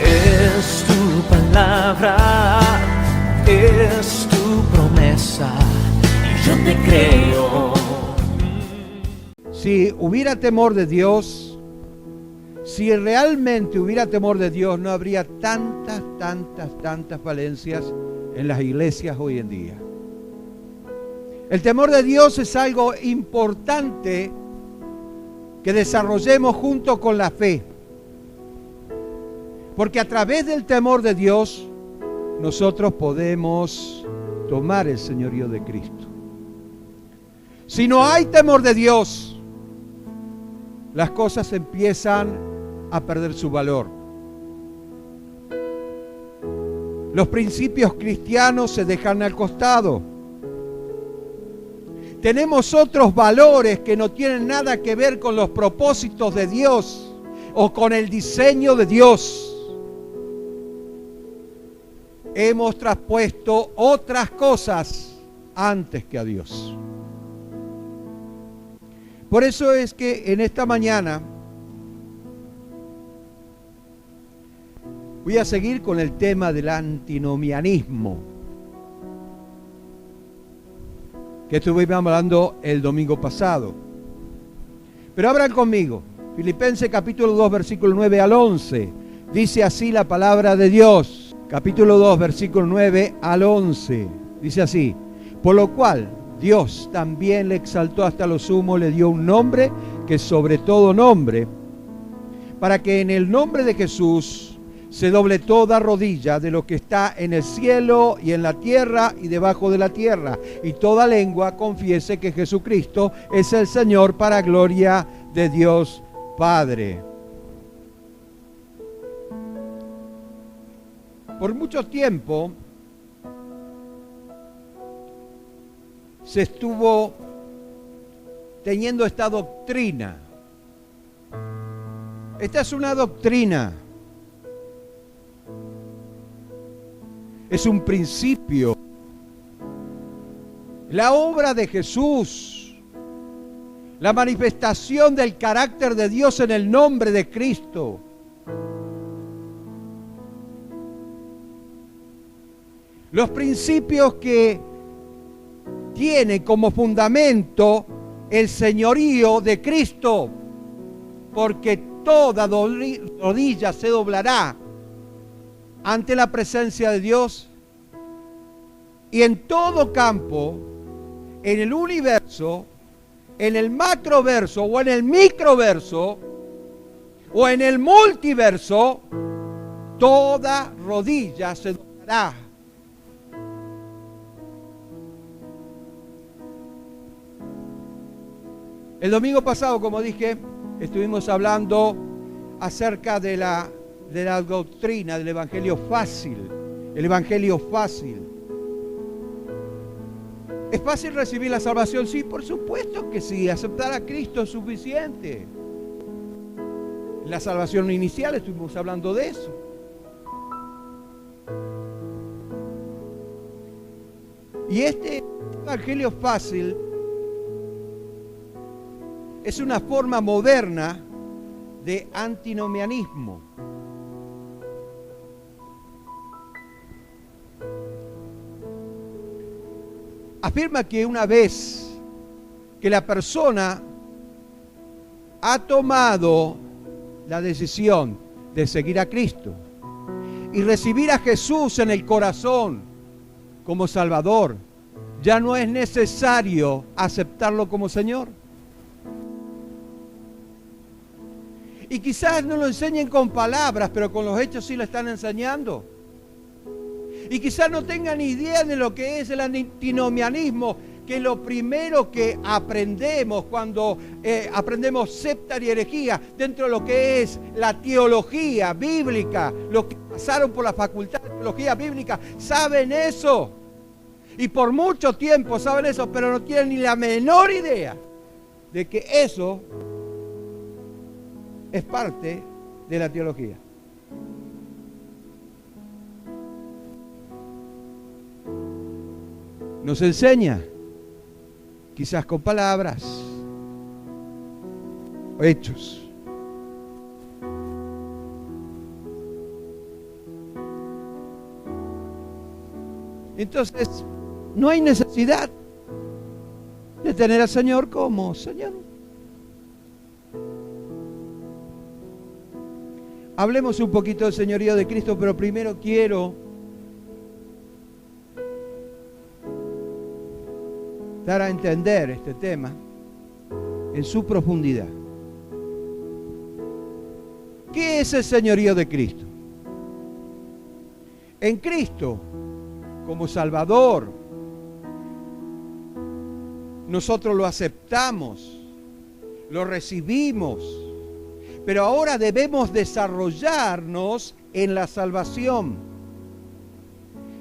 Es tu palabra, es tu promesa, y yo te creo. Si hubiera temor de Dios, si realmente hubiera temor de Dios, no habría tantas falencias en las iglesias hoy en día. El temor de Dios es algo importante que desarrollemos junto con la fe. Porque a través del temor de Dios, nosotros podemos tomar el señorío de Cristo. Si no hay temor de Dios, las cosas empiezan a perder su valor. Los principios cristianos se dejan al costado. Tenemos otros valores que no tienen nada que ver con los propósitos de Dios o con el diseño de Dios. Hemos traspuesto otras cosas antes que a Dios. Por eso es que en esta mañana voy a seguir con el tema del antinomianismo que estuvimos hablando el domingo pasado. Pero abran conmigo, Filipenses capítulo 2, versículo 9 al 11. Dice así la palabra de Dios. Capítulo 2, versículo 9 al 11. Dice así: por lo cual Dios también le exaltó hasta lo sumo, le dio un nombre que es sobre todo nombre, para que en el nombre de Jesús se doble toda rodilla de lo que está en el cielo y en la tierra y debajo de la tierra, y toda lengua confiese que Jesucristo es el Señor, para gloria de Dios Padre. Por mucho tiempo se estuvo teniendo esta doctrina. Esta es una doctrina. Es un principio. La obra de Jesús, la manifestación del carácter de Dios en el nombre de Cristo. Los principios que tienen como fundamento el señorío de Cristo, porque toda rodilla se doblará ante la presencia de Dios, y en todo campo, en el universo, en el macroverso o en el microverso o en el multiverso, toda rodilla se doblará. El domingo pasado, como dije, estuvimos hablando acerca de la doctrina del Evangelio fácil. El Evangelio fácil. ¿Es fácil recibir la salvación? Sí, por supuesto que sí. Aceptar a Cristo es suficiente. En la salvación inicial estuvimos hablando de eso. Y este Evangelio fácil es una forma moderna de antinomianismo. Afirma que una vez que la persona ha tomado la decisión de seguir a Cristo y recibir a Jesús en el corazón como Salvador, ya no es necesario aceptarlo como Señor. Y quizás no lo enseñen con palabras, pero con los hechos sí lo están enseñando. Y quizás no tengan idea de lo que es el antinomianismo, que lo primero que aprendemos cuando aprendemos septa y herejía, dentro de lo que es la teología bíblica, los que pasaron por la facultad de teología bíblica, saben eso. Y por mucho tiempo saben eso, pero no tienen ni la menor idea de que eso es parte de la teología. Nos enseña, quizás con palabras o hechos. Entonces, no hay necesidad de tener al Señor como Señor. Hablemos un poquito del señorío de Cristo, pero primero quiero dar a entender este tema en su profundidad. ¿Qué es el señorío de Cristo? En Cristo, como Salvador, nosotros lo aceptamos, lo recibimos, pero ahora debemos desarrollarnos en la salvación.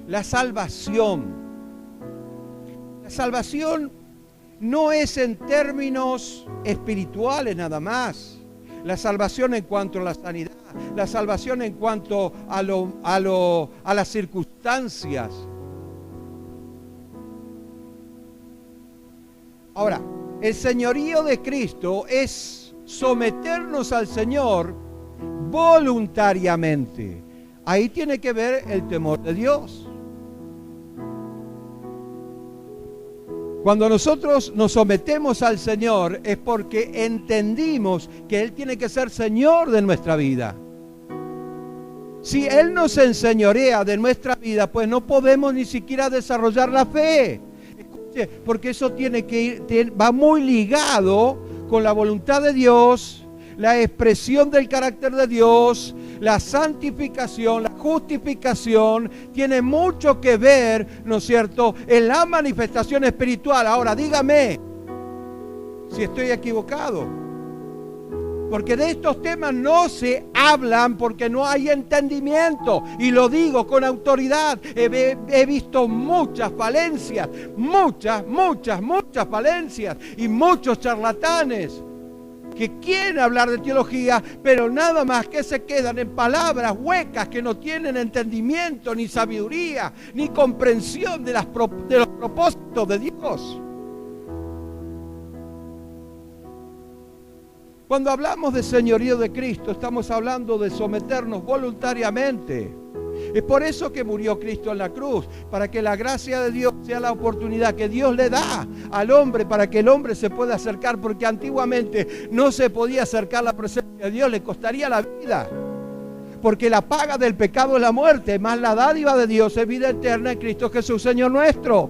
La salvación no es en términos espirituales nada más. La salvación en cuanto a la sanidad, la salvación en cuanto a las circunstancias. Ahora, el señorío de Cristo es someternos al Señor voluntariamente. Ahí tiene que ver el temor de Dios. Cuando nosotros nos sometemos al Señor es porque entendimos que Él tiene que ser Señor de nuestra vida. Si Él nos enseñorea de nuestra vida, pues no podemos ni siquiera desarrollar la fe. Escuche, porque eso va muy ligado con la voluntad de Dios, la expresión del carácter de Dios, la santificación, la justificación, tiene mucho que ver, ¿no es cierto?, en la manifestación espiritual. Ahora, dígame si estoy equivocado, porque de estos temas no se hablan porque no hay entendimiento, y lo digo con autoridad. He visto muchas falencias, muchas falencias, y muchos charlatanes que quieren hablar de teología, pero nada más que se quedan en palabras huecas que no tienen entendimiento, ni sabiduría, ni comprensión de los propósitos de Dios. Cuando hablamos de señorío de Cristo, estamos hablando de someternos voluntariamente. Es por eso que murió Cristo en la cruz, para que la gracia de Dios sea la oportunidad que Dios le da al hombre para que el hombre se pueda acercar, porque antiguamente no se podía acercar a la presencia de Dios, le costaría la vida. Porque la paga del pecado es la muerte, más la dádiva de Dios es vida eterna en Cristo Jesús, Señor nuestro.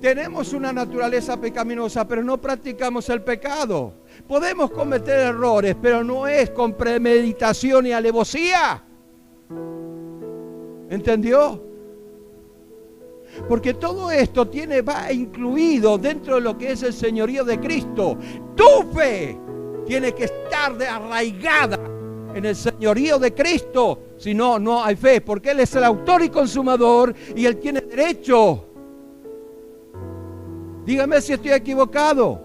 Tenemos una naturaleza pecaminosa, pero no practicamos el pecado. Podemos cometer errores, pero no es con premeditación y alevosía. ¿Entendió? Porque todo esto va incluido dentro de lo que es el señorío de Cristo. Tu fe tiene que estar arraigada en el señorío de Cristo. Si no, no hay fe, porque Él es el autor y consumador y Él tiene derecho. Dígame si estoy equivocado.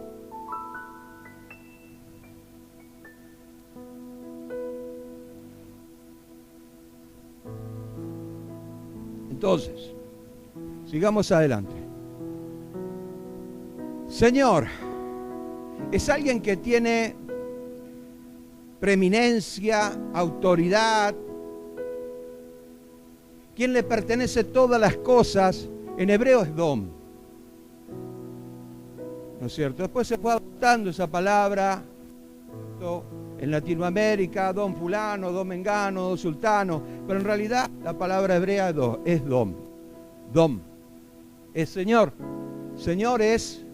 Entonces, sigamos adelante. Señor es alguien que tiene preeminencia, autoridad, quien le pertenece todas las cosas. En hebreo es Dom, ¿no es cierto? Después se fue adoptando esa palabra en Latinoamérica, don fulano, don mengano, don sultano, pero en realidad la palabra hebrea es Dom. Dom es Señor. Señor es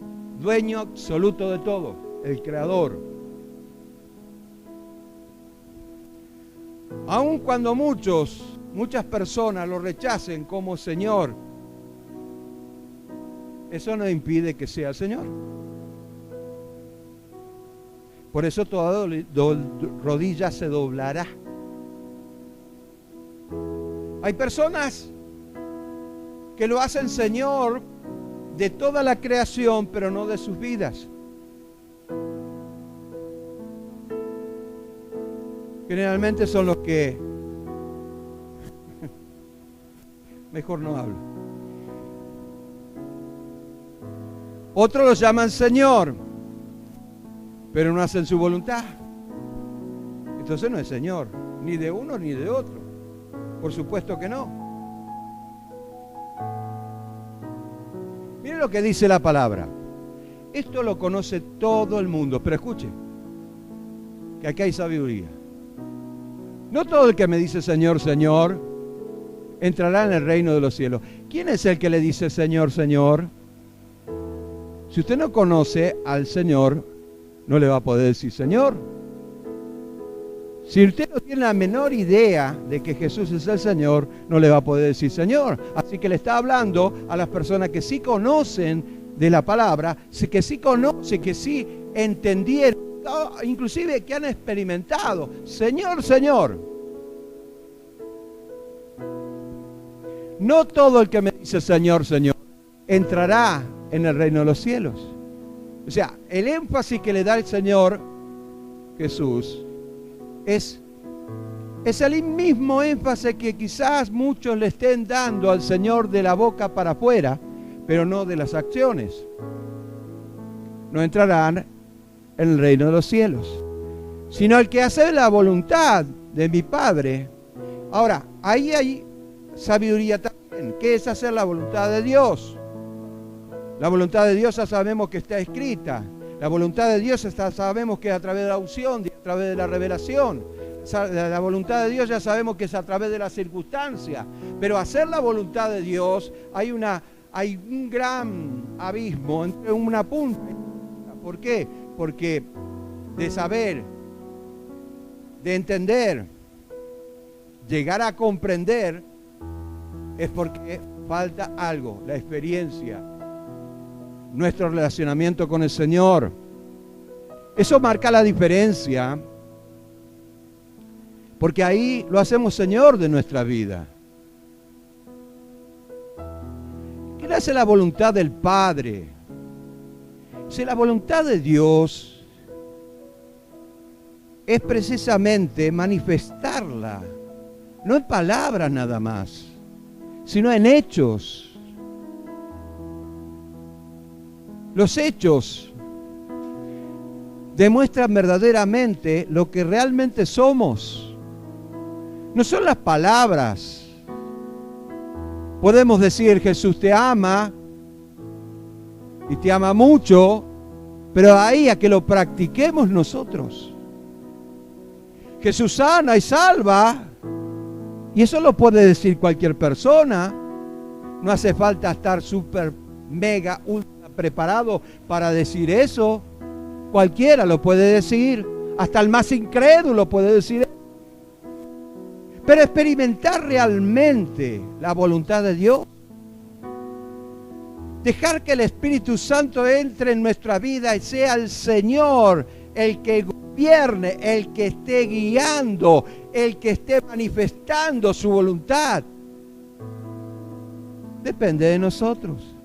dueño absoluto de todo, el creador. Aun cuando muchas personas lo rechacen como Señor, eso no impide que sea Señor. Por eso toda rodilla se doblará. Hay personas que lo hacen Señor de toda la creación, pero no de sus vidas. Generalmente son los que... Mejor no hablo. Otros los llaman Señor, pero no hacen su voluntad. Entonces no es Señor, ni de uno ni de otro. Por supuesto que no. lo que dice la palabra. Esto lo conoce todo el mundo, pero escuche, que aquí hay sabiduría. No todo el que me dice Señor, Señor, entrará en el reino de los cielos. ¿Quién es el que le dice Señor, Señor? Si usted no conoce al Señor, no le va a poder decir Señor. Si usted no tiene la menor idea de que Jesús es el Señor, no le va a poder decir Señor. Así que le está hablando a las personas que sí conocen de la palabra, que sí conocen, que sí entendieron, inclusive que han experimentado. Señor, Señor. No todo el que me dice Señor, Señor, entrará en el reino de los cielos. O sea, el énfasis que le da el Señor Jesús es el mismo énfasis que quizás muchos le estén dando al Señor de la boca para afuera, pero no de las acciones. No entrarán en el reino de los cielos, sino el que hace la voluntad de mi Padre. Ahora, ahí hay sabiduría también. ¿Qué es hacer la voluntad de Dios? La voluntad de Dios ya sabemos que está escrita. La voluntad de Dios sabemos que es a través de la unción, a través de la revelación. La voluntad de Dios ya sabemos que es a través de la circunstancia. Pero hacer la voluntad de Dios, hay un gran abismo entre una punta y otra. ¿Por qué? Porque de saber, de entender, llegar a comprender, es porque falta algo, la experiencia, nuestro relacionamiento con el Señor. Eso marca la diferencia, porque ahí lo hacemos Señor de nuestra vida. ¿Qué hace la voluntad del Padre? Si la voluntad de Dios es precisamente manifestarla, no en palabras nada más, sino en hechos. Los hechos demuestran verdaderamente lo que realmente somos. No son las palabras. Podemos decir Jesús te ama y te ama mucho, pero ahí a que lo practiquemos nosotros. Jesús sana y salva, y eso lo puede decir cualquier persona. No hace falta estar súper, mega, ultra preparado para decir eso. Cualquiera lo puede decir, hasta el más incrédulo puede decir eso. Pero experimentar realmente la voluntad de Dios, dejar que el Espíritu Santo entre en nuestra vida y sea el Señor el que gobierne, el que esté guiando, el que esté manifestando su voluntad, depende de nosotros.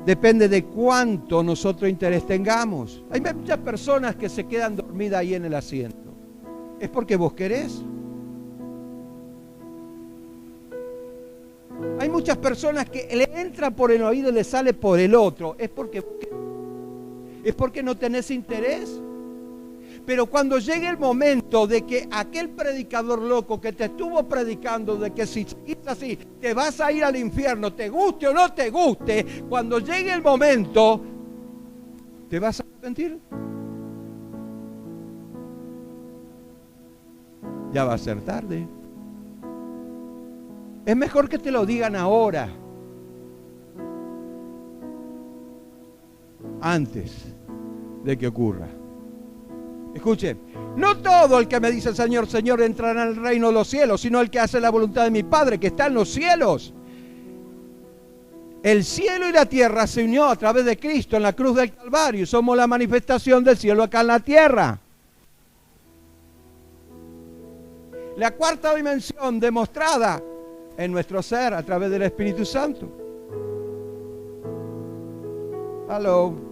Depende de cuánto nosotros interés tengamos. Hay muchas personas que se quedan dormidas ahí en el asiento. ¿Es porque vos querés? Hay muchas personas que le entra por el oído y le sale por el otro. ¿Es porque no tenés interés? Pero cuando llegue el momento de que aquel predicador loco que te estuvo predicando de que si seguís así te vas a ir al infierno, te guste o no te guste, cuando llegue el momento, ¿te vas a arrepentir? Ya va a ser tarde. Es mejor que te lo digan ahora, antes de que ocurra. Escuche, no todo el que me dice Señor, Señor entrará en el reino de los cielos, sino el que hace la voluntad de mi Padre que está en los cielos. El cielo y la tierra se unió a través de Cristo en la cruz del Calvario. Somos la manifestación del cielo acá en la tierra. La cuarta dimensión demostrada en nuestro ser a través del Espíritu Santo. Hello.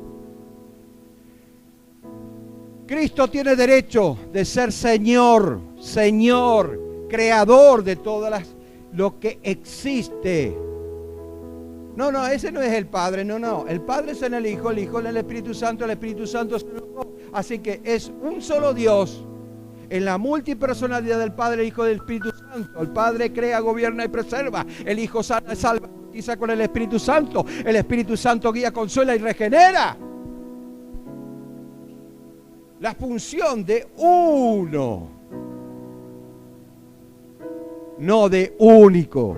Cristo tiene derecho de ser Señor, creador de todas lo que existe. No, ese no es el Padre, no. El Padre es en el Hijo en el Espíritu Santo es en el Hijo. Así que es un solo Dios en la multipersonalidad del Padre, el Hijo y del Espíritu Santo. El Padre crea, gobierna y preserva. El Hijo sana, salva y bautiza con el Espíritu Santo. El Espíritu Santo guía, consuela y regenera. La función de uno, no de único.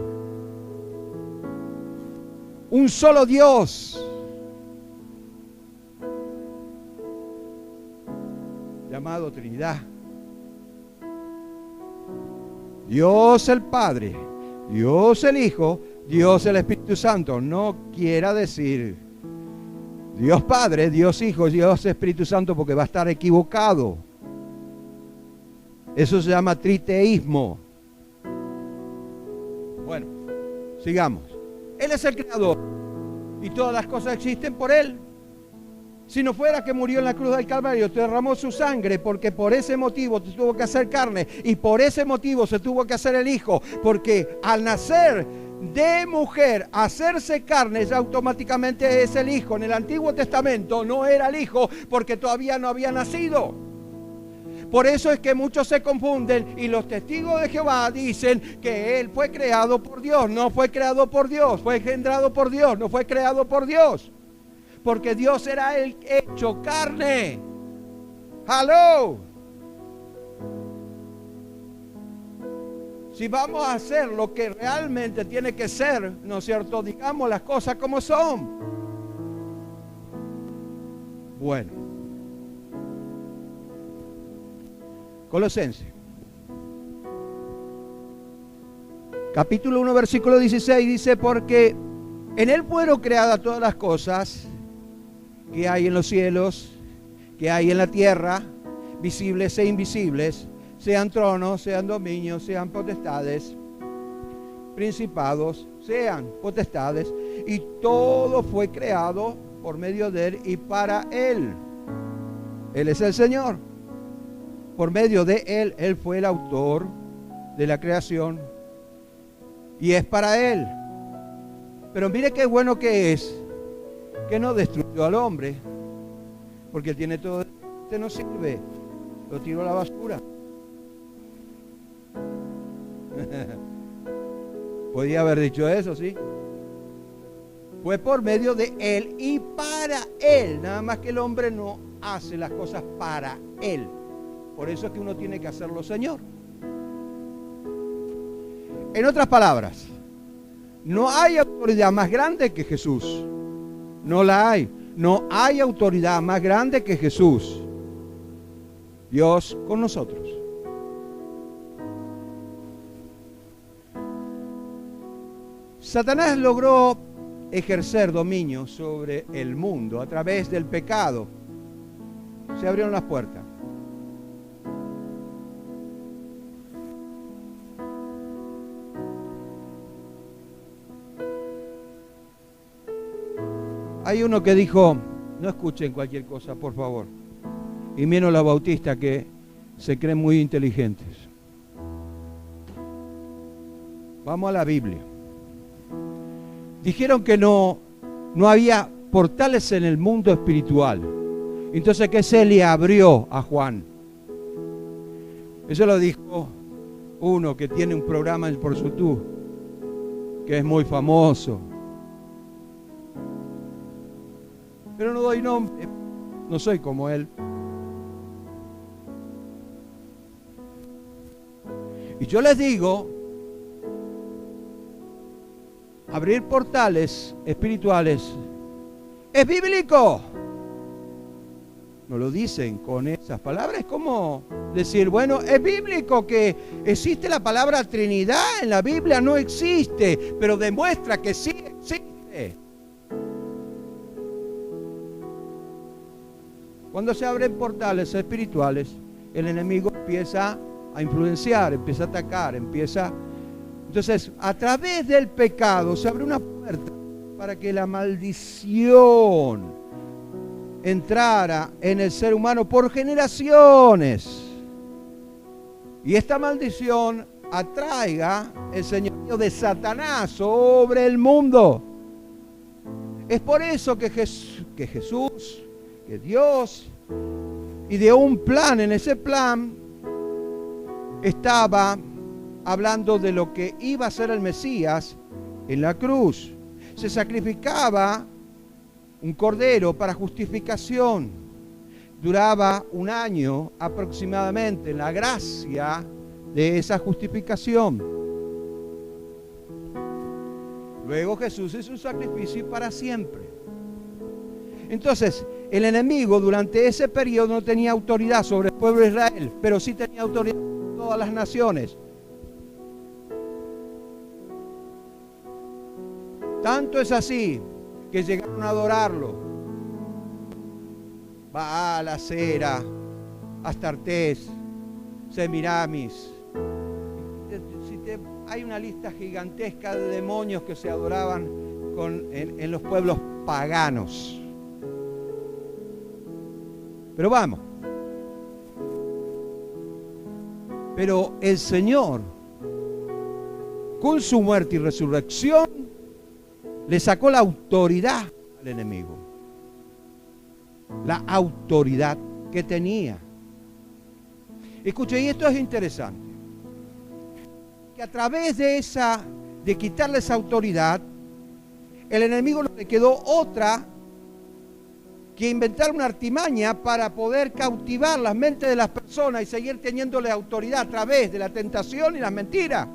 Un solo Dios, llamado Trinidad. Dios el Padre, Dios el Hijo, Dios el Espíritu Santo. No quiera decir Dios Padre, Dios Hijo, Dios Espíritu Santo, porque va a estar equivocado. Eso se llama triteísmo. Bueno, sigamos. Él es el creador y todas las cosas existen por Él. Si no fuera que murió en la cruz del Calvario, derramó su sangre, porque por ese motivo se tuvo que hacer carne y por ese motivo se tuvo que hacer el Hijo, porque al nacer de mujer, hacerse carne, ya automáticamente es el Hijo. En el Antiguo Testamento no era el Hijo porque todavía no había nacido. Por eso es que muchos se confunden y los testigos de Jehová dicen que Él fue creado por Dios. No fue creado por Dios, fue engendrado por Dios, no fue creado por Dios. Porque Dios era el hecho carne. ¡Aló! Si vamos a hacer lo que realmente tiene que ser, ¿no es cierto? Digamos las cosas como son. Bueno. Colosenses. Capítulo 1, versículo 16 dice, porque en Él fueron creadas todas las cosas que hay en los cielos, que hay en la tierra, visibles e invisibles, sean tronos, sean dominios, sean potestades, principados, sean potestades, y todo fue creado por medio de Él y para Él. Él es el Señor. Por medio de Él, Él fue el autor de la creación y es para Él. Pero mire qué bueno que es que no destruyó al hombre, porque Él tiene todo, este no sirve, lo tiró a la basura. Podía haber dicho eso, ¿sí? Fue por medio de Él y para Él, nada más que el hombre no hace las cosas para Él. Por eso es que uno tiene que hacerlo Señor. En otras palabras, no hay autoridad más grande que Jesús. No la hay. No hay autoridad más grande que Jesús. Dios con nosotros. Satanás logró ejercer dominio sobre el mundo a través del pecado. Se abrieron las puertas. Hay uno que dijo, no escuchen cualquier cosa, por favor. Y menos los bautistas que se creen muy inteligentes. Vamos a la Biblia. Dijeron que no había portales en el mundo espiritual. Entonces, ¿qué se le abrió a Juan? Eso lo dijo uno que tiene un programa por YouTube, que es muy famoso. Pero no doy nombre, no soy como él. Y yo les digo, abrir portales espirituales es bíblico. No lo dicen con esas palabras, es como decir, bueno, es bíblico que existe la palabra Trinidad en la Biblia, no existe, pero demuestra que sí existe. Cuando se abren portales espirituales, el enemigo empieza a influenciar, empieza a atacar, Entonces, a través del pecado se abre una puerta para que la maldición entrara en el ser humano por generaciones. Y esta maldición atraiga el señorío de Satanás sobre el mundo. Es por eso que Jesús, que Dios ideó un plan. En ese plan estaba hablando de lo que iba a ser el Mesías en la cruz. se sacrificaba un cordero para justificación. Duraba un año aproximadamente la gracia de esa justificación. Luego Jesús hizo un sacrificio para siempre. Entonces, el enemigo durante ese periodo no tenía autoridad sobre el pueblo de Israel, pero sí tenía autoridad sobre todas las naciones. Tanto es así que llegaron a adorarlo. Baal, Asera, Astartés, Semiramis. Hay una lista gigantesca de demonios que se adoraban en los pueblos paganos. Pero vamos. Pero el Señor, con su muerte y resurrección, le sacó la autoridad al enemigo. La autoridad que tenía. Escuche, y esto es interesante. Que a través de quitarle esa autoridad, el enemigo no le quedó otra que inventar una artimaña para poder cautivar las mentes de las personas y seguir teniéndole autoridad a través de la tentación y las mentiras.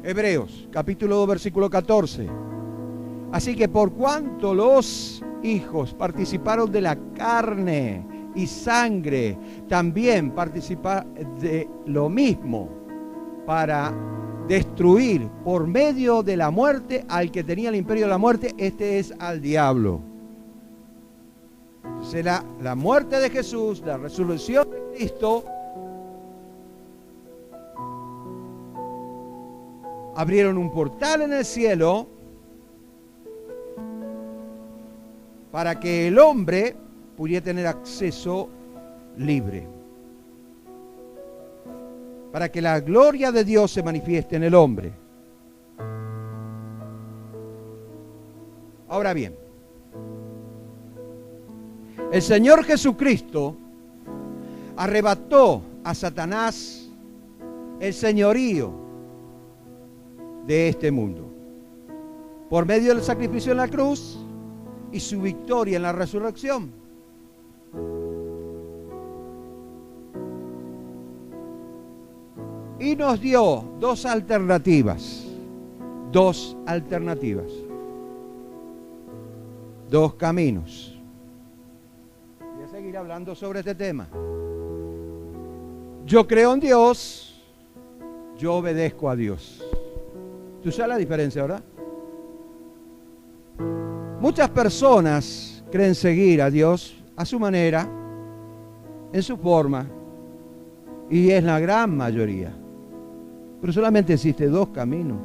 Hebreos, capítulo 2, versículo 14. Así que por cuanto los hijos participaron de la carne y sangre, también participa de lo mismo para destruir por medio de la muerte al que tenía el imperio de la muerte, este es al diablo. Será la muerte de Jesús, la resurrección de Cristo, abrieron un portal en el cielo para que el hombre pudiera tener acceso libre. Para que la gloria de Dios se manifieste en el hombre. Ahora bien, el Señor Jesucristo arrebató a Satanás el señorío de este mundo por medio del sacrificio en la cruz y su victoria en la resurrección. Y nos dio dos alternativas, dos caminos. Voy a seguir hablando sobre este tema. Yo creo en Dios, yo obedezco a Dios. ¿Tú sabes la diferencia, verdad? Muchas personas creen seguir a Dios a su manera, en su forma, y es la gran mayoría. Pero solamente existen dos caminos.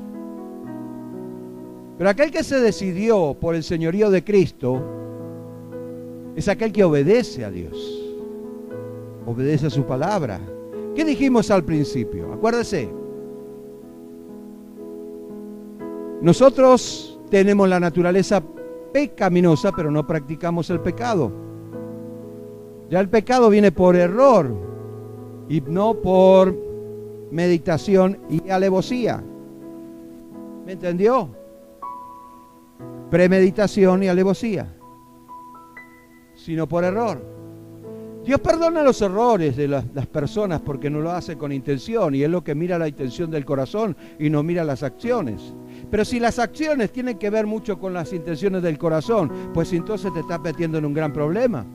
Pero aquel que se decidió por el señorío de Cristo es aquel que obedece a Dios, obedece a su palabra. ¿Qué dijimos al principio? Acuérdese. Nosotros tenemos la naturaleza pecaminosa, pero no practicamos el pecado. Ya el pecado viene por error y no por meditación y alevosía. ¿Me entendió? Premeditación y alevosía, sino por error. Dios perdona los errores de las personas porque no lo hace con intención, y es lo que mira la intención del corazón y no mira las acciones. Pero si las acciones tienen que ver mucho con las intenciones del corazón, pues entonces te estás metiendo en un gran problema.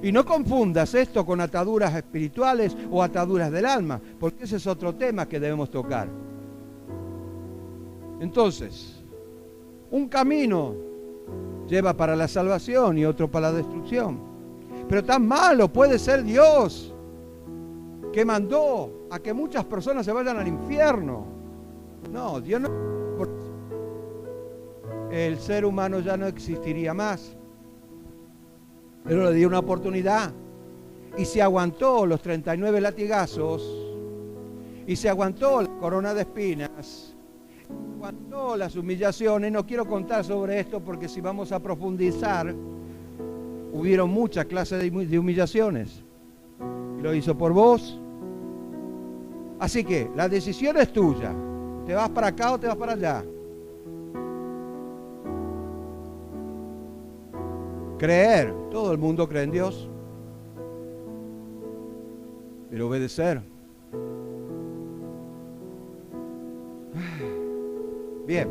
Y no confundas esto con ataduras espirituales o ataduras del alma, porque ese es otro tema que debemos tocar. Entonces, un camino lleva para la salvación y otro para la destrucción. Pero tan malo puede ser Dios que mandó a que muchas personas se vayan al infierno. No, Dios no. El ser humano ya no existiría más. Pero le dio una oportunidad y se aguantó los 39 latigazos y se aguantó la corona de espinas, aguantó las humillaciones. No quiero contar sobre esto porque si vamos a profundizar, hubieron muchas clases de humillaciones. Y lo hizo por vos Así que la decisión es tuya. ¿Te vas para acá o te vas para allá? Creer. Todo el mundo cree en Dios. Pero obedecer. Bien.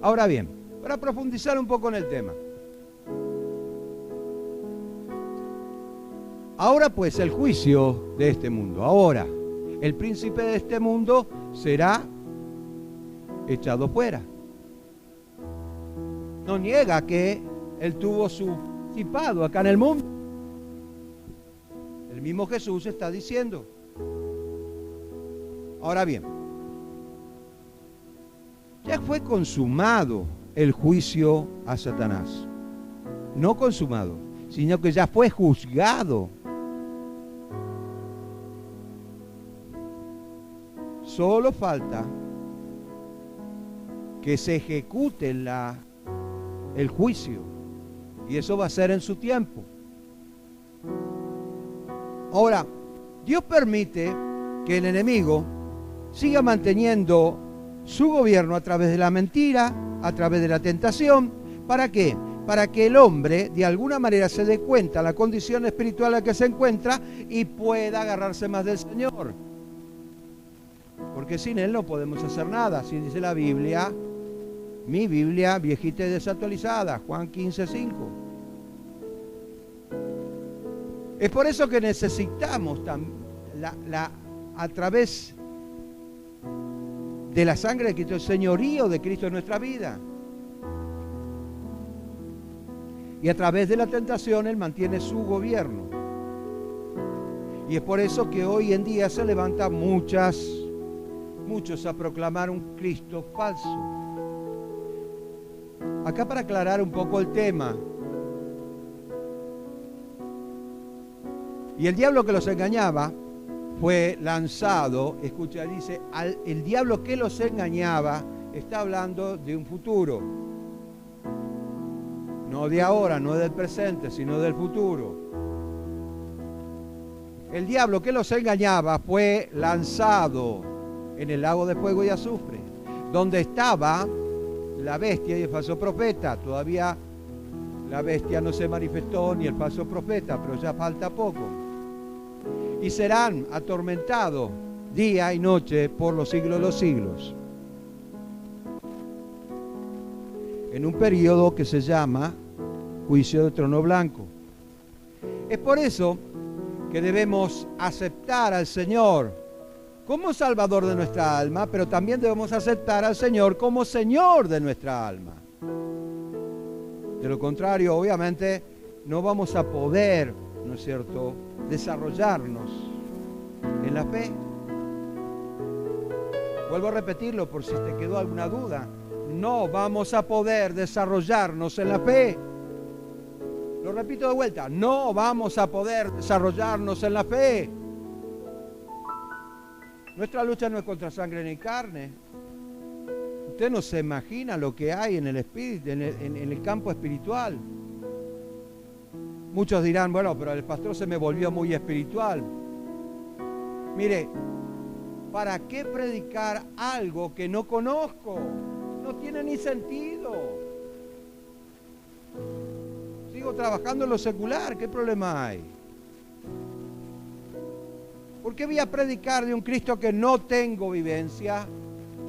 Ahora bien, para profundizar un poco en el tema. Ahora pues el juicio de este mundo. Ahora, el príncipe de este mundo será echado fuera. No niega que él tuvo su participado acá en el mundo. El mismo Jesús está diciendo. Ahora bien, ya fue consumado el juicio a Satanás. No consumado, sino que ya fue juzgado. Solo falta que se ejecute el juicio. Y eso va a ser en su tiempo. Ahora, Dios permite que el enemigo siga manteniendo su gobierno a través de la mentira, a través de la tentación. ¿Para qué? Para que el hombre de alguna manera se dé cuenta de la condición espiritual en la que se encuentra y pueda agarrarse más del Señor. Porque sin Él no podemos hacer nada. Así dice la Biblia, mi Biblia viejita y desactualizada, Juan 15:5. Es por eso que necesitamos a través de la sangre de Cristo, el señorío de Cristo en nuestra vida. Y a través de la tentación Él mantiene su gobierno. Y es por eso que hoy en día se levantan muchos a proclamar un Cristo falso. Acá para aclarar un poco el tema. Y el diablo que los engañaba fue lanzado, escucha, dice, el diablo que los engañaba está hablando de un futuro. No de ahora, no del presente, sino del futuro. El diablo que los engañaba fue lanzado en el lago de fuego y azufre, donde estaba la bestia y el falso profeta. Todavía la bestia no se manifestó ni el falso profeta, pero ya falta poco. Y serán atormentados día y noche por los siglos de los siglos. En un periodo que se llama juicio de trono blanco. Es por eso que debemos aceptar al Señor como Salvador de nuestra alma, pero también debemos aceptar al Señor como Señor de nuestra alma. De lo contrario, obviamente, no vamos a poder, ¿no es cierto?, desarrollarnos en la fe. Vuelvo a repetirlo por si te quedó alguna duda. No vamos a poder desarrollarnos en la fe. Lo repito de vuelta, no vamos a poder desarrollarnos en la fe. Nuestra lucha no es contra sangre ni carne. Usted no se imagina lo que hay en el espíritu, en el campo espiritual. Muchos dirán, bueno, pero el pastor se me volvió muy espiritual. Mire, ¿para qué predicar algo que no conozco? No tiene ni sentido. Sigo trabajando en lo secular, ¿qué problema hay? ¿Por qué voy a predicar de un Cristo que no tengo vivencia?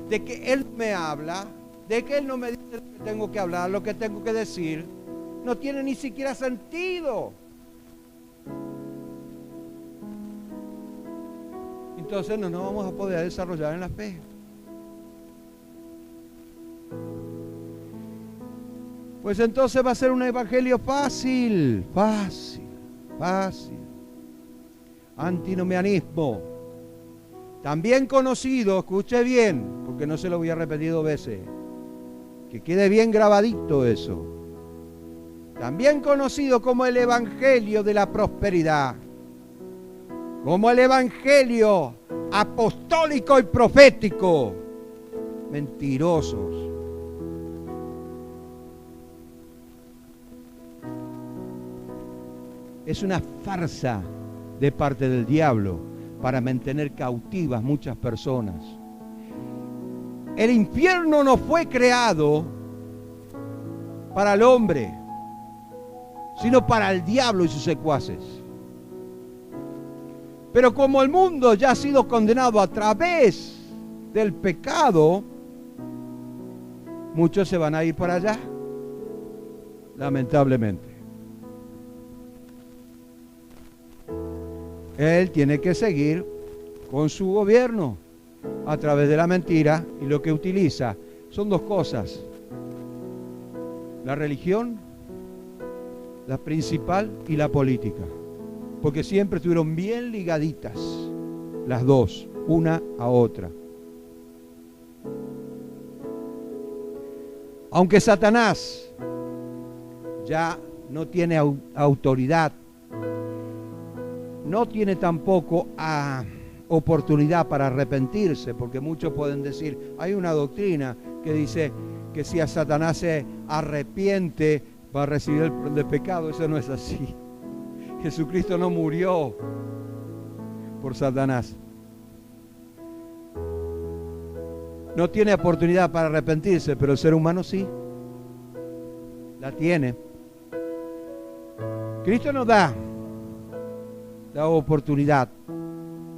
De que Él me habla, de que Él no me dice lo que tengo que hablar, lo que tengo que decir. No tiene ni siquiera sentido. Entonces no nos vamos a poder desarrollar en la fe. Pues entonces va a ser un evangelio fácil. Antinomianismo. También conocido, escuche bien, porque no se lo voy a repetir 2 veces. Que quede bien grabadito eso. También conocido como el evangelio de la prosperidad. Como el evangelio apostólico y profético. Mentirosos. Es una farsa de parte del diablo para mantener cautivas muchas personas. El infierno no fue creado para el hombre, sino para el diablo y sus secuaces. Pero como el mundo ya ha sido condenado a través del pecado, muchos se van a ir para allá, lamentablemente. Él tiene que seguir con su gobierno a través de la mentira, y lo que utiliza son dos cosas: la religión, la principal, y la política, porque siempre estuvieron bien ligaditas las dos, una a otra. Aunque Satanás ya no tiene autoridad, no tiene tampoco oportunidad para arrepentirse, porque muchos pueden decir, hay una doctrina que dice que si a Satanás se arrepiente va a recibir el perdón del pecado. Eso no es así. Jesucristo no murió por Satanás. No tiene oportunidad para arrepentirse, pero el ser humano sí la tiene. Cristo nos da la oportunidad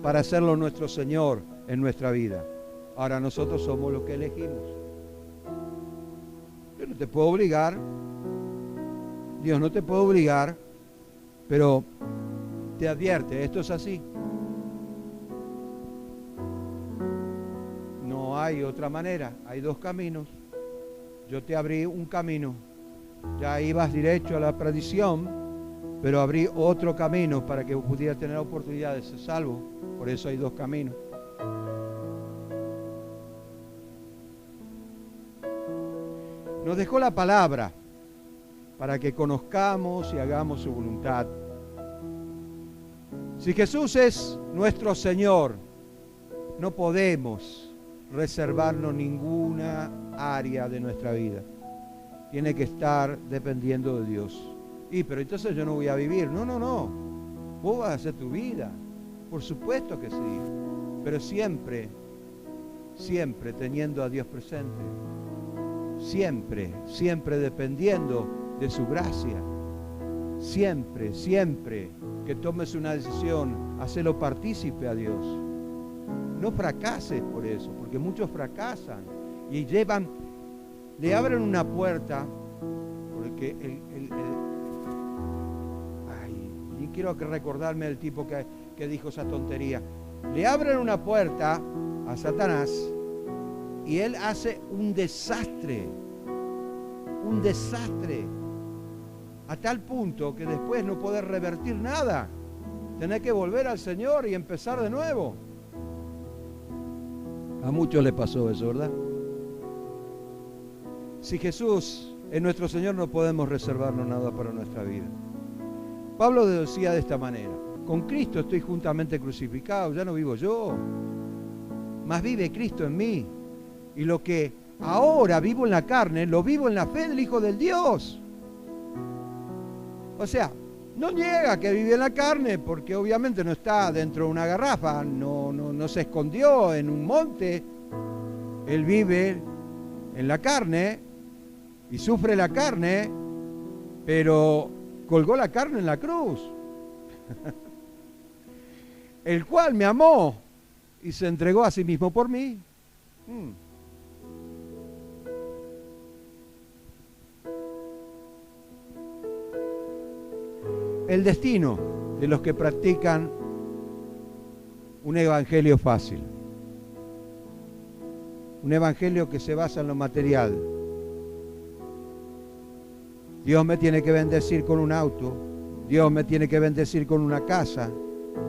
para hacerlo nuestro Señor en nuestra vida. Ahora nosotros somos los que elegimos. Yo no te puedo obligar, Dios no te puede obligar, pero te advierte, esto es así. No hay otra manera, hay dos caminos. Yo te abrí un camino, ya ibas derecho a la perdición, pero abrí otro camino para que pudieras tener la oportunidad de ser salvo. Por eso hay dos caminos. Nos dejó la palabra para que conozcamos y hagamos su voluntad. Si Jesús es nuestro Señor, no podemos reservarnos ninguna área de nuestra vida. Tiene que estar dependiendo de Dios. Pero entonces yo no voy a vivir. No. Vos vas a hacer tu vida. Por supuesto que sí. Pero siempre teniendo a Dios presente. Siempre dependiendo de su gracia. Siempre que tomes una decisión, hacelo partícipe a Dios. No fracases por eso, porque muchos fracasan y le abren una puerta, porque y quiero recordarme del tipo que dijo esa tontería. Le abren una puerta a Satanás y él hace un desastre, a tal punto que después no poder revertir nada, tener que volver al Señor y empezar de nuevo. A muchos le pasó eso, ¿verdad? Si Jesús es nuestro Señor, no podemos reservarnos nada para nuestra vida. Pablo decía de esta manera: con Cristo estoy juntamente crucificado, ya no vivo yo, mas vive Cristo en mí. Y lo que ahora vivo en la carne, lo vivo en la fe del Hijo del Dios. O sea, no niega que vive en la carne, porque obviamente no está dentro de una garrafa, no se escondió en un monte. Él vive en la carne y sufre la carne, pero colgó la carne en la cruz. El cual me amó y se entregó a sí mismo por mí. El destino de los que practican un evangelio fácil, un evangelio que se basa en lo material. Dios me tiene que bendecir con un auto, Dios me tiene que bendecir con una casa,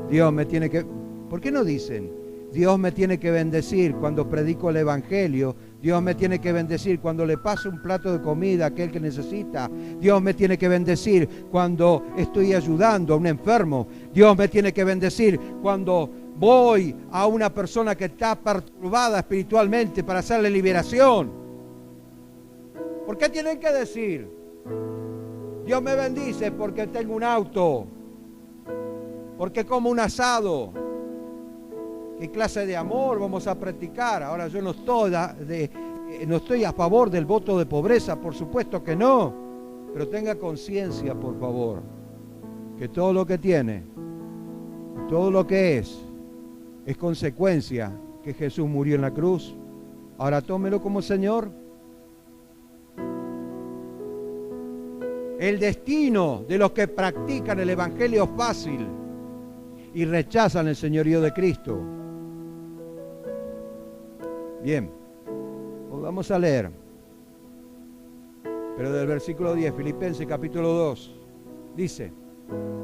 Dios me tiene que... ¿Por qué no dicen? Dios me tiene que bendecir cuando predico el evangelio, Dios me tiene que bendecir cuando le paso un plato de comida a aquel que necesita, Dios me tiene que bendecir cuando estoy ayudando a un enfermo, Dios me tiene que bendecir cuando voy a una persona que está perturbada espiritualmente para hacerle liberación. ¿Por qué tienen que decir? Dios me bendice porque tengo un auto, porque como un asado, ¿Qué clase de amor vamos a practicar? Ahora yo no estoy a favor del voto de pobreza, por supuesto que no, pero tenga conciencia, por favor, que todo lo que tiene, todo lo que es consecuencia que Jesús murió en la cruz. Ahora tómelo como Señor. El destino de los que practican el evangelio fácil y rechazan el señorío de Cristo. Bien, pues vamos a leer. Pero del versículo 10, Filipenses capítulo 2, dice: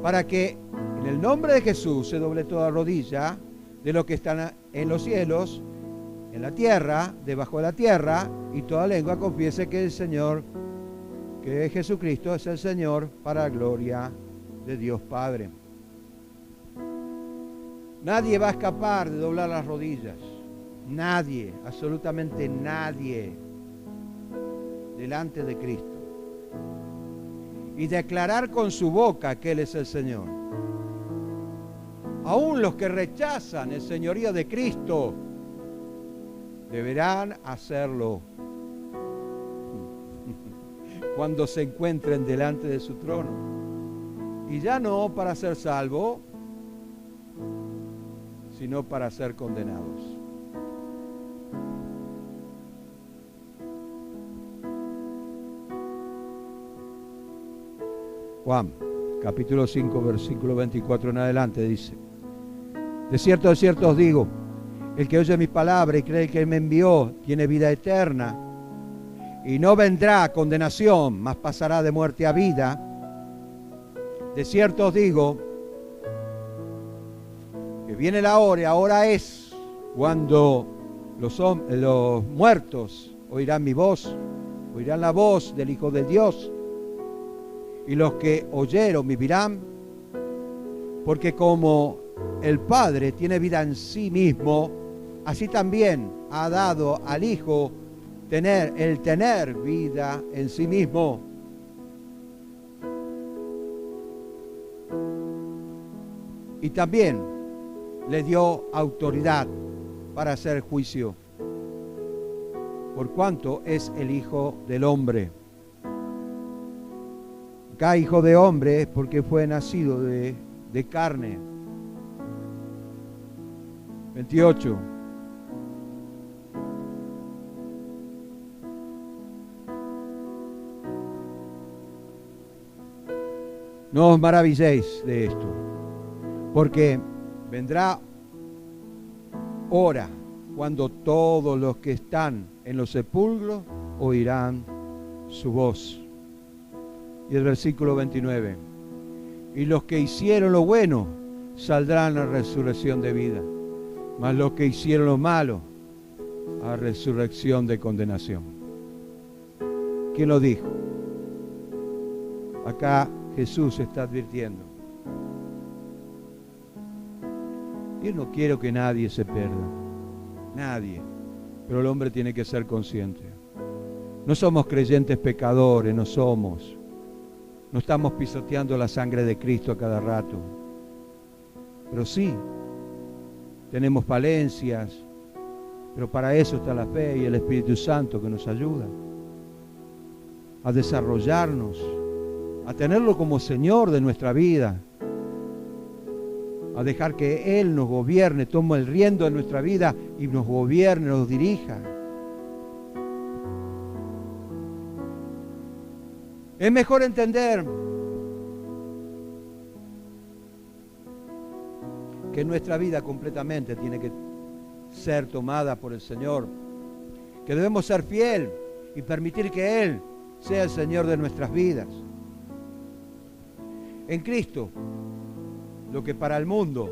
para que en el nombre de Jesús se doble toda rodilla de los que están en los cielos, en la tierra, debajo de la tierra, y toda lengua confiese que el Señor, que Jesucristo es el Señor, para gloria de Dios Padre. Nadie va a escapar de doblar las rodillas. Nadie, absolutamente nadie, delante de Cristo. Y declarar con su boca que Él es el Señor. Aún los que rechazan el señorío de Cristo deberán hacerlo cuando se encuentren delante de su trono. Y ya no para ser salvo, sino para ser condenados. Juan, capítulo 5, versículo 24 en adelante dice: de cierto os digo, el que oye mi palabra y cree que Él me envió, tiene vida eterna, y no vendrá a condenación, mas pasará de muerte a vida. De cierto os digo, que viene la hora, y ahora es, cuando los muertos oirán mi voz, oirán la voz del Hijo de Dios, y los que oyeron vivirán, porque como el Padre tiene vida en sí mismo, así también ha dado al Hijo tener vida en sí mismo. Y también le dio autoridad para hacer juicio, por cuanto es el Hijo del Hombre. Acá hijo de hombre es porque fue nacido de carne. 28. No os maravilléis de esto, porque vendrá hora cuando todos los que están en los sepulcros oirán su voz. Y el versículo 29. Y los que hicieron lo bueno saldrán a resurrección de vida, mas los que hicieron lo malo a resurrección de condenación. ¿Quién lo dijo? Acá Jesús está advirtiendo. Yo no quiero que nadie se pierda, nadie, pero el hombre tiene que ser consciente. No somos creyentes pecadores, no somos. No estamos pisoteando la sangre de Cristo a cada rato. Pero sí, tenemos falencias, pero para eso está la fe y el Espíritu Santo que nos ayuda a desarrollarnos, a tenerlo como Señor de nuestra vida, a dejar que Él nos gobierne, tome el riendo de nuestra vida y nos gobierne, nos dirija. Es mejor entender que nuestra vida completamente tiene que ser tomada por el Señor, que debemos ser fiel y permitir que Él sea el Señor de nuestras vidas. En Cristo, lo que para el mundo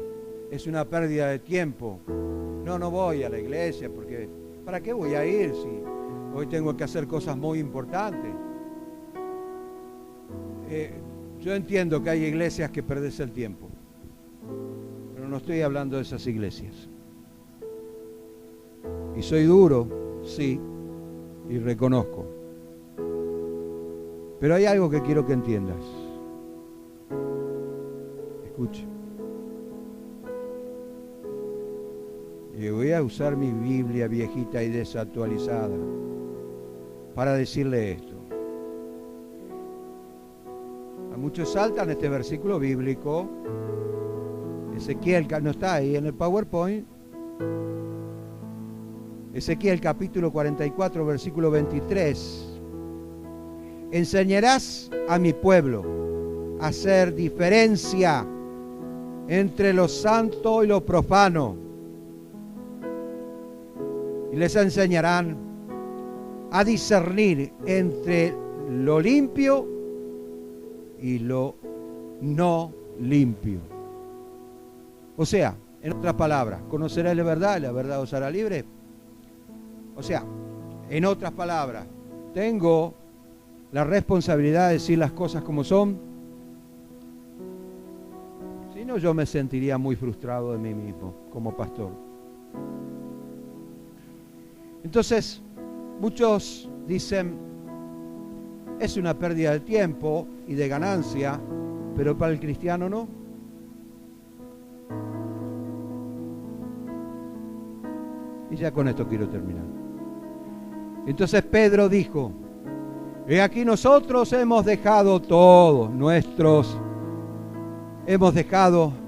es una pérdida de tiempo, no voy a la iglesia porque ¿para qué voy a ir si hoy tengo que hacer cosas muy importantes? Yo entiendo que hay iglesias que perdés el tiempo, pero no estoy hablando de esas iglesias. Y soy duro, sí, y reconozco. Pero hay algo que quiero que entiendas. Escuche. Y voy a usar mi Biblia viejita y desactualizada para decirle esto. A muchos saltan este versículo bíblico. Ezequiel, no está ahí en el PowerPoint. Ezequiel capítulo 44, versículo 23. Enseñarás a mi pueblo a hacer diferencia entre lo santo y lo profano. Y les enseñarán a discernir entre lo limpio y lo no limpio. O sea, en otras palabras, conocerás la verdad y la verdad os hará libre. O sea, en otras palabras, tengo la responsabilidad de decir las cosas como son. Si no, yo me sentiría muy frustrado de mí mismo como pastor. Entonces, muchos dicen, es una pérdida de tiempo y de ganancia, pero para el cristiano no. Y ya con esto quiero terminar. Entonces Pedro dijo, he aquí nosotros hemos dejado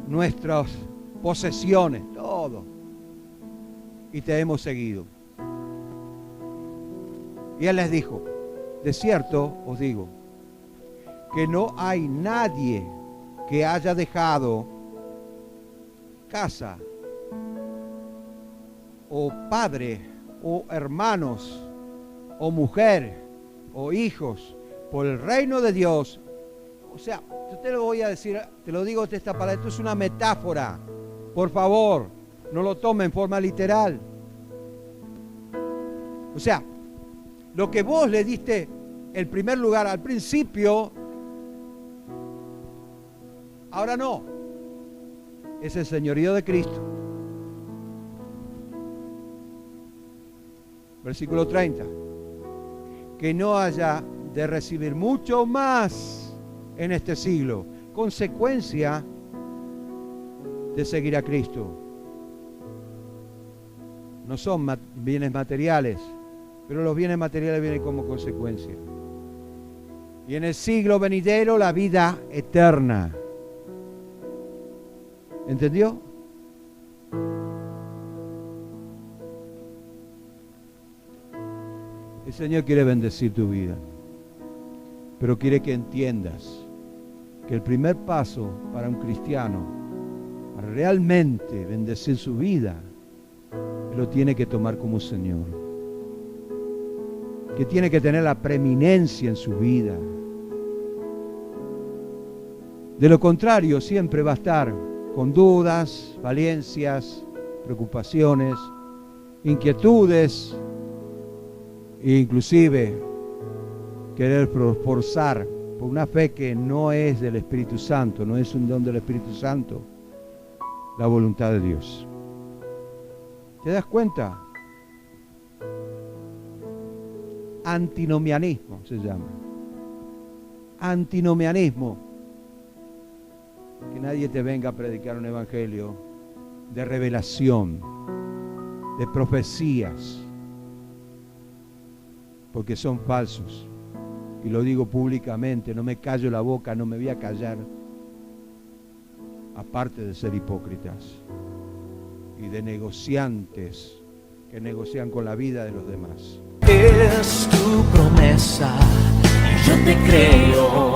nuestras posesiones, todo, y te hemos seguido. Y él les dijo, de cierto os digo, que no hay nadie que haya dejado casa, o padre, o hermanos, o mujer, o hijos, por el reino de Dios. O sea, yo te lo voy a decir, te lo digo de esta palabra, esto es una metáfora. Por favor, no lo tome en forma literal. O sea, lo que vos le diste el primer lugar al principio, ahora no. Es el señorío de Cristo. Versículo 30. Que no haya de recibir mucho más en este siglo, consecuencia de seguir a Cristo. No son bienes materiales, pero los bienes materiales vienen como consecuencia. Y en el siglo venidero la vida eterna. ¿Entendió? El Señor quiere bendecir tu vida, pero quiere que entiendas que el primer paso para un cristiano, para realmente bendecir su vida, lo tiene que tomar como Señor, que tiene que tener la preeminencia en su vida. De lo contrario, siempre va a estar con dudas, falencias, preocupaciones, inquietudes, e inclusive querer forzar por una fe que no es del Espíritu Santo, no es un don del Espíritu Santo, la voluntad de Dios. ¿Te das cuenta? Antinomianismo se llama. Antinomianismo. Que nadie te venga a predicar un evangelio de revelación, de profecías, porque son falsos. Y lo digo públicamente, no me callo la boca, no me voy a callar, aparte de ser hipócritas y de negociantes que negocian con la vida de los demás. Es tu promesa y yo te creo.